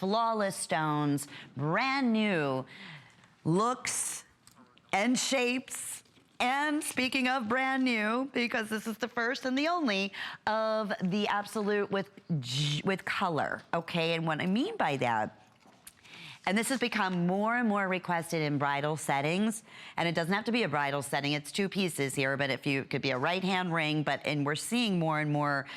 flawless stones, brand new looks and shapes. And speaking of brand new, because this is the first and the only of the Absolute with color, okay? And what I mean by that, and this has become more and more requested in bridal settings, and it doesn't have to be a bridal setting, it's 2 pieces here, but if you could be a right hand ring, and we're seeing more and more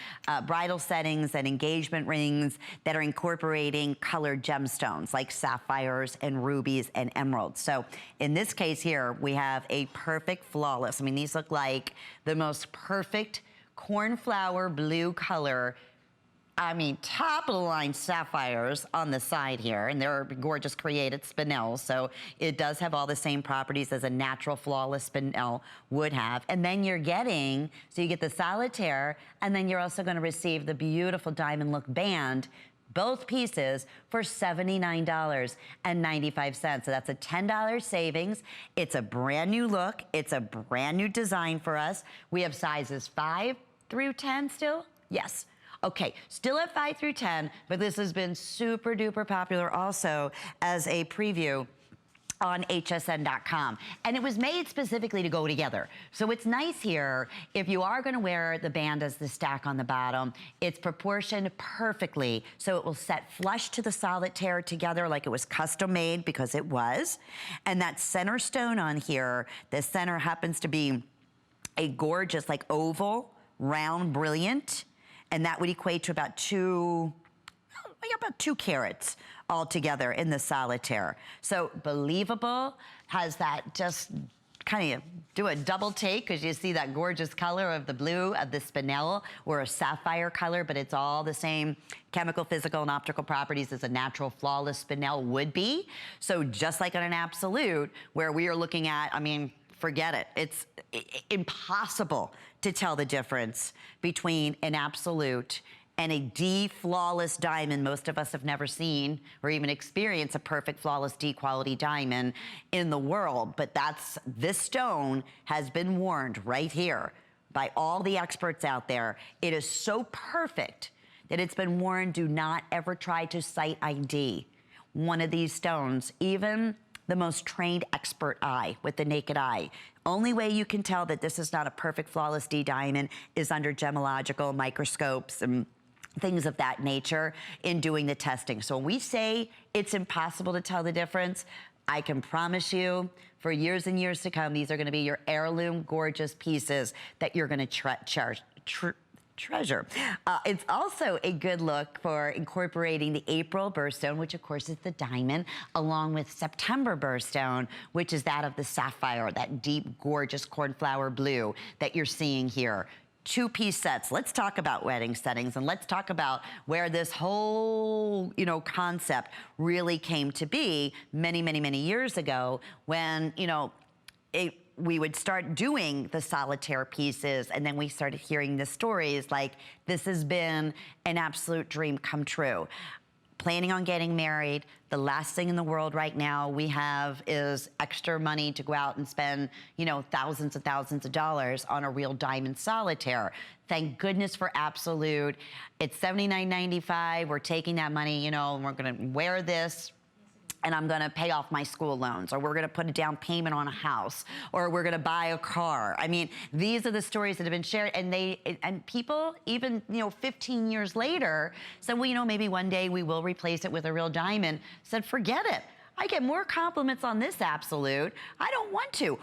bridal settings and engagement rings that are incorporating colored gemstones like sapphires and rubies and emeralds. So in this case here, we have a perfect flawless, I mean, these look like the most perfect cornflower blue color. I mean, top of the line sapphires on the side here, and they're gorgeous created Spinel, so it does have all the same properties as a natural flawless Spinel would have. And then you're getting, so you get the solitaire, and then you're also gonna receive the beautiful diamond look band, both pieces for $79.95. So that's a $10 savings. It's a brand new look. It's a brand new design for us. We have sizes 5 through 10 still? Yes. Okay, still at 5 through 10, but this has been super duper popular also as a preview on hsn.com. And it was made specifically to go together. So it's nice here, if you are gonna wear the band as the stack on the bottom, it's proportioned perfectly, so it will set flush to the solitaire together like it was custom made, because it was. And that center stone on here, the center happens to be a gorgeous, like oval, round, brilliant, and that would equate to about 2 carats altogether in the solitaire. So believable, has that just kind of do a double take, because you see that gorgeous color of the blue of the Spinel, or a sapphire color, but it's all the same chemical, physical, and optical properties as a natural flawless Spinel would be. So just like on an Absolute, where we are looking at, I mean, forget it. It's impossible to tell the difference between an Absolute and a D flawless diamond. Most of us have never seen or even experienced a perfect flawless D quality diamond in the world, but this stone has been warned right here by all the experts out there. It is so perfect that it's been warned, do not ever try to sight ID one of these stones, even the most trained expert eye with the naked eye. Only way you can tell that this is not a perfect flawless D diamond is under gemological microscopes and things of that nature in doing the testing. So when we say it's impossible to tell the difference, I can promise you for years and years to come, these are gonna be your heirloom gorgeous pieces that you're gonna treasure. It's also a good look for incorporating the April birthstone, which of course is the diamond, along with September birthstone, which is that of the sapphire, that deep, gorgeous cornflower blue that you're seeing here. 2-piece sets. Let's talk about wedding settings, and let's talk about where this whole, concept really came to be many, many, many years ago, when, we would start doing the solitaire pieces, and then we started hearing the stories like, this has been an absolute dream come true. Planning on getting married, the last thing in the world right now we have is extra money to go out and spend, thousands and thousands of dollars on a real diamond solitaire. Thank goodness for Absolute. It's $79.95. We're taking that money, and we're gonna wear this, and I'm gonna pay off my school loans, or we're gonna put a down payment on a house, or we're gonna buy a car. I mean, these are the stories that have been shared, and people, even 15 years later, said, well, maybe one day we will replace it with a real diamond. Said, forget it. I get more compliments on this Absolute. I don't want to.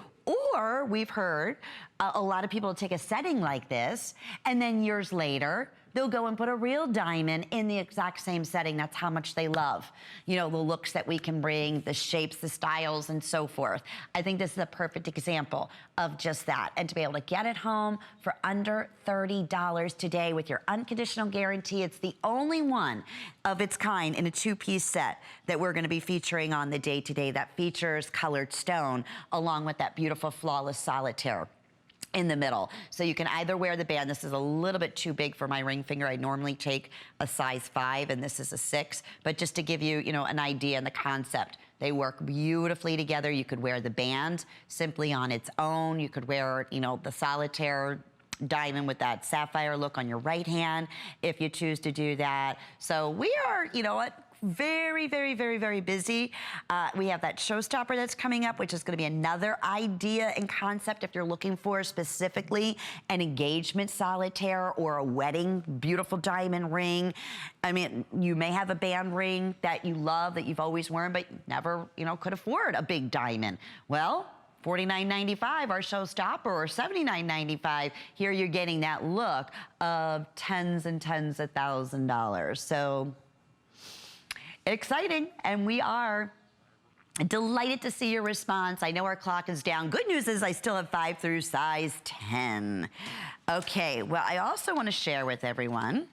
Or we've heard a lot of people take a setting like this, and then years later, they'll go and put a real diamond in the exact same setting. That's how much they love, the looks that we can bring, the shapes, the styles, and so forth. I think this is a perfect example of just that. And to be able to get it home for under $30 today with your unconditional guarantee, it's the only one of its kind in a 2-piece set that we're gonna be featuring on the day today that features colored stone along with that beautiful flawless solitaire in the middle. So you can either wear the band. This is a little bit too big for my ring finger. I normally take a size 5, and this is a 6. But just to give you, an idea and the concept, they work beautifully together. You could wear the band simply on its own. You could wear, the solitaire diamond with that sapphire look on your right hand if you choose to do that. So we are, very, very, very, very busy. We have that showstopper that's coming up, which is going to be another idea and concept if you're looking for specifically an engagement solitaire or a wedding beautiful diamond ring. I mean, you may have a band ring that you love, that you've always worn, but never, you know, could afford a big diamond. Well, $49.95 our showstopper, or $79.95. Here you're getting that look of tens and tens of $1,000s. So exciting, and we are delighted to see your response. I know our clock is down. Good news is I still have 5 through size 10. Okay, well, I also want to share with everyone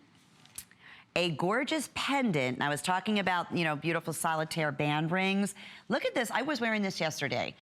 a gorgeous pendant. And I was talking about, you know, beautiful solitaire band rings. Look at this. I was wearing this yesterday.